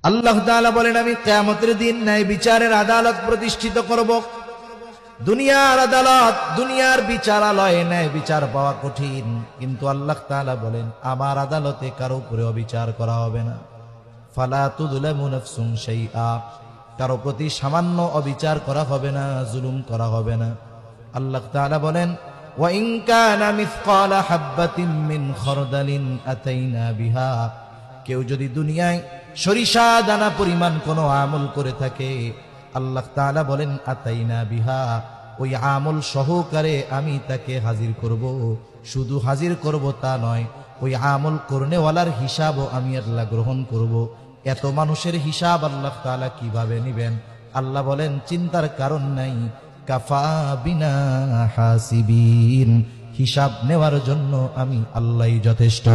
আল্লাহ তাআলা বলেন, আমি কিয়ামতের দিন ন্যায় বিচারের আদালত প্রতিষ্ঠিত করব। দুনিয়ার আদালত, দুনিয়ার বিচারালয়ে ন্যায় বিচার পাওয়া কঠিন, কিন্তু আল্লাহ তাআলা বলেন আমার আদালতে কারো উপরে অবিচার করা হবে না। ফালা তুযলামু নাফসুন শাইআ, কারো প্রতি সামান্য অবিচার করা হবে না, জুলুম করা হবে না। আল্লাহ তাআলা বলেন, ওয়া ইন কানা মিসকালা হাববাতিন মিন খারদালিন আতাইনা বিহা, কেউ যদি দুনিয়ায় সরিষা দানা পরিমাণ কোনো আমল করে থাকে, আল্লাহ তাআলা বলেন আতাইনা বিহা, ওই আমল সহকারে আমি তাকে হাজির করব। শুধু হাজির করব তা নয়, ওই আমল করনেওয়ালার হিসাবও আমি আল্লাহ গ্রহণ করব। এত মানুষের হিসাব আল্লাহ তাআলা কিভাবে নেবেন? আল্লাহ বলেন চিন্তার কারণ নাই, কাফা বিনা হাসিবিন, হিসাব নেওয়ার জন্য আমি আল্লাহই যথেষ্ট।